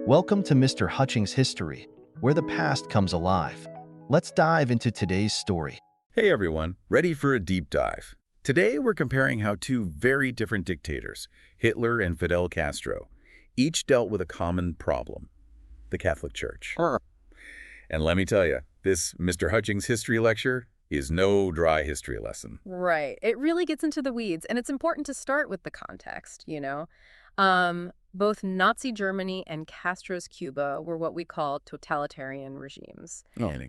Welcome to Mr. Hutchings History, where the past comes alive. Let's dive into today's story. Hey everyone, ready for a deep dive? Today we're comparing how two very different dictators, Hitler and Fidel Castro, each dealt with a common problem, the Catholic Church. And let me tell you, this Mr. Hutchings History lecture is no dry history lesson. Right. It really gets into the weeds, and it's important to start with the context, Both Nazi Germany and Castro's Cuba were what we call totalitarian regimes,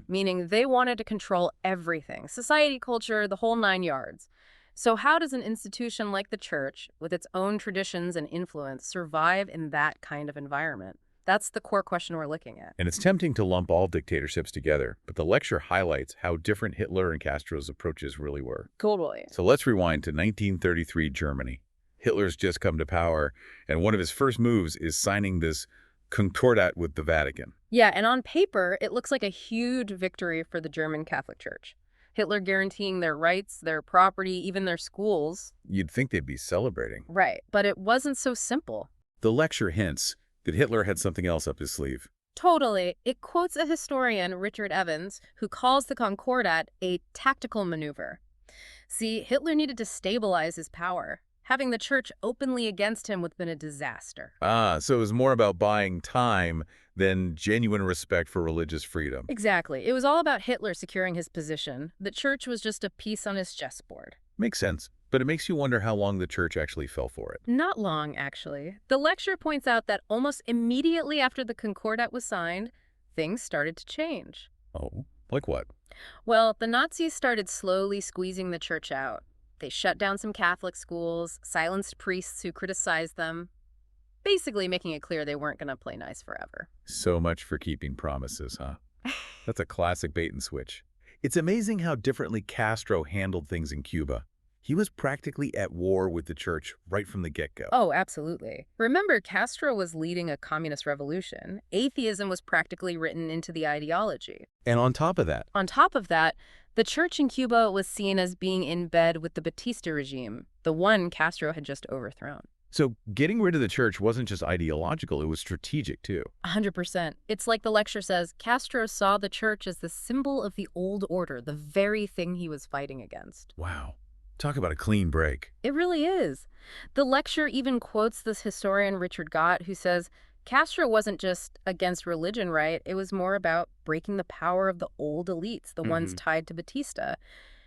meaning they wanted to control everything, society, culture, the whole 9 yards. So how does an institution like the church, with its own traditions and influence, survive in that kind of environment? That's the core question we're looking at. And it's tempting to lump all dictatorships together, but the lecture highlights how different Hitler and Castro's approaches really were. Totally. So let's rewind to 1933 Germany. Hitler's just come to power, and one of his first moves is signing this concordat with the Vatican. Yeah, and on paper, it looks like a huge victory for the German Catholic Church. Hitler guaranteeing their rights, their property, even their schools. You'd think they'd be celebrating. Right, but it wasn't so simple. The lecture hints that Hitler had something else up his sleeve. Totally. It quotes a historian, Richard Evans, who calls the Concordat a tactical maneuver. See, Hitler needed to stabilize his power. Having the church openly against him would have been a disaster. So it was more about buying time than genuine respect for religious freedom. Exactly. It was all about Hitler securing his position. The church was just a piece on his chessboard. Makes sense, but it makes you wonder how long the church actually fell for it. Not long, actually. The lecture points out that almost immediately after the Concordat was signed, things started to change. Oh, like what? Well, the Nazis started slowly squeezing the church out. They shut down some Catholic schools, silenced priests who criticized them, basically making it clear they weren't going to play nice forever. So much for keeping promises, huh? That's a classic bait and switch. It's amazing how differently Castro handled things in Cuba. He was practically at war with the church right from the get-go. Oh, absolutely. Remember, Castro was leading a communist revolution. Atheism was practically written into the ideology. And on top of that, The church in Cuba was seen as being in bed with the Batista regime, the one Castro had just overthrown. so getting rid of the church wasn't just ideological, it was strategic too. 100%. It's like the lecture says, Castro saw the church as the symbol of the old order, the very thing he was fighting against. Wow. Talk about a clean break. It really is. The lecture even quotes this historian Richard Gott, who says, Castro wasn't just against religion, right? It was more about breaking the power of the old elites, the ones tied to Batista.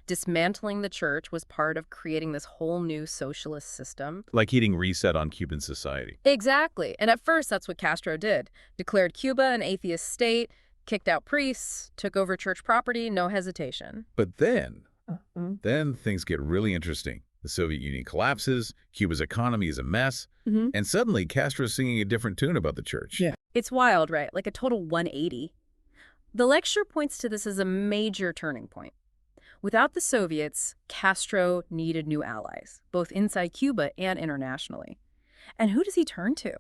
Dismantling the church was part of creating this whole new socialist system. Like hitting reset on Cuban society. Exactly. And at first, that's what Castro did. Declared Cuba an atheist state, kicked out priests, took over church property, no hesitation. But then things get really interesting. The Soviet Union collapses, Cuba's economy is a mess, and suddenly Castro's singing a different tune about the church. Yeah. It's wild, right? Like a total 180. The lecture points to this as a major turning point. Without the Soviets, Castro needed new allies, both inside Cuba and internationally. And who does he turn to?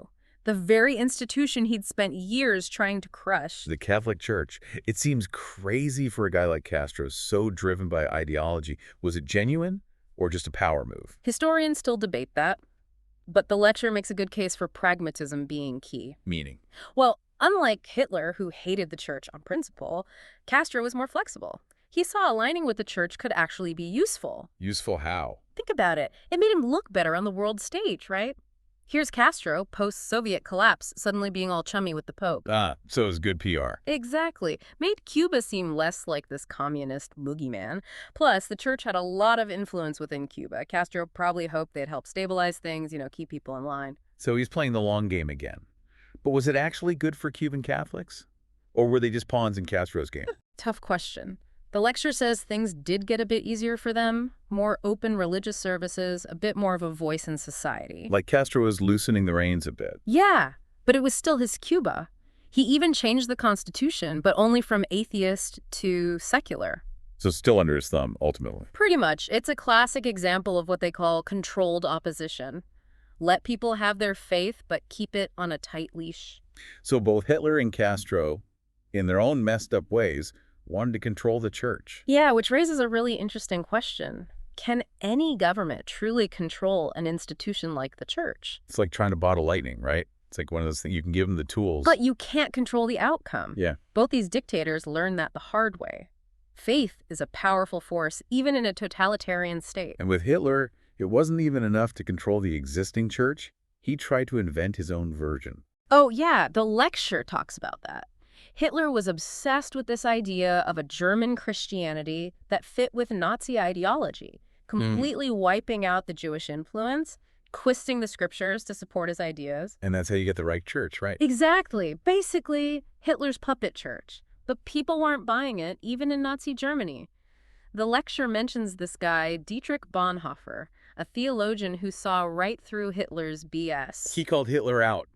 The very institution he'd spent years trying to crush. The Catholic Church. It seems crazy for a guy like Castro, so driven by ideology. Was it genuine or just a power move? Historians still debate that, but the lecture makes a good case for pragmatism being key. Meaning? Well, unlike Hitler, who hated the church on principle, Castro was more flexible. He saw aligning with the church could actually be useful. Useful how? Think about it. It made him look better on the world stage, right? Here's Castro, post-Soviet collapse, suddenly being all chummy with the Pope. So it was good PR. Exactly. Made Cuba seem less like this communist boogeyman. Plus, the church had a lot of influence within Cuba. Castro probably hoped they'd help stabilize things, keep people in line. So he's playing the long game again. But was it actually good for Cuban Catholics? Or were they just pawns in Castro's game? Tough question. The lecture says things did get a bit easier for them, more open religious services, a bit more of a voice in society. Like Castro was loosening the reins a bit. Yeah, but it was still his Cuba. He even changed the constitution, but only from atheist to secular. So still under his thumb, ultimately. Pretty much. It's a classic example of what they call controlled opposition. Let people have their faith, but keep it on a tight leash. So both Hitler and Castro, in their own messed up ways, wanted to control the church. Yeah, which raises a really interesting question. Can any government truly control an institution like the church? It's like trying to bottle lightning, right? It's like one of those things, you can give them the tools. But you can't control the outcome. Yeah. Both these dictators learned that the hard way. Faith is a powerful force, even in a totalitarian state. And with Hitler, it wasn't even enough to control the existing church. He tried to invent his own version. Oh, yeah, the lecture talks about that. Hitler was obsessed with this idea of a German Christianity that fit with Nazi ideology, completely wiping out the Jewish influence, twisting the scriptures to support his ideas. And that's how you get the Reich Church, right? Exactly. Basically, Hitler's puppet church. But people weren't buying it, even in Nazi Germany. The lecture mentions this guy, Dietrich Bonhoeffer, a theologian who saw right through Hitler's BS. He called Hitler out.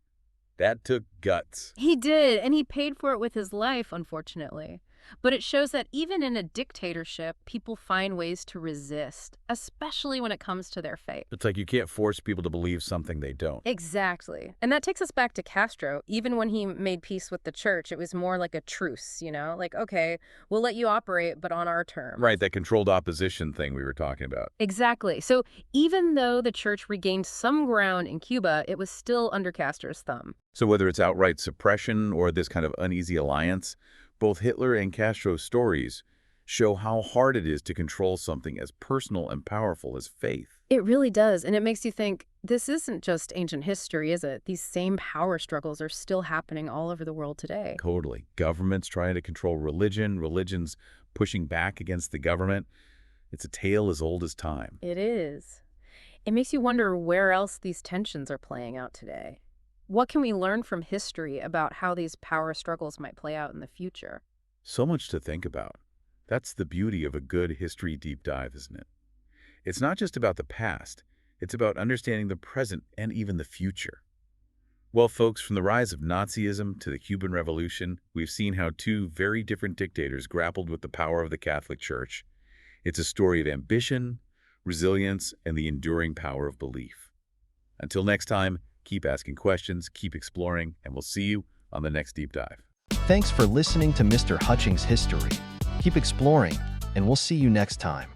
That took guts. He did, and he paid for it with his life, unfortunately. But it shows that even in a dictatorship, people find ways to resist, especially when it comes to their faith. It's like you can't force people to believe something they don't. Exactly. And that takes us back to Castro. Even when he made peace with the church, it was more like a truce, you know? Like, okay, we'll let you operate, but on our terms. Right, that controlled opposition thing we were talking about. Exactly. So even though the church regained some ground in Cuba, it was still under Castro's thumb. So whether it's outright suppression or this kind of uneasy alliance, both Hitler and Castro's stories show how hard it is to control something as personal and powerful as faith. It really does, and it makes you think, this isn't just ancient history, is it? These same power struggles are still happening all over the world today. Totally. Governments trying to control religion, religions pushing back against the government. It's a tale as old as time. It is. It makes you wonder where else these tensions are playing out today. What can we learn from history about how these power struggles might play out in the future? So much to think about. That's the beauty of a good history deep dive, isn't it? It's not just about the past. It's about understanding the present and even the future. Well, folks, from the rise of Nazism to the Cuban Revolution, we've seen how two very different dictators grappled with the power of the Catholic Church. It's a story of ambition, resilience, and the enduring power of belief. Until next time, keep asking questions, keep exploring, and we'll see you on the next deep dive. Thanks for listening to Mr. Hutchings History. Keep exploring, and we'll see you next time.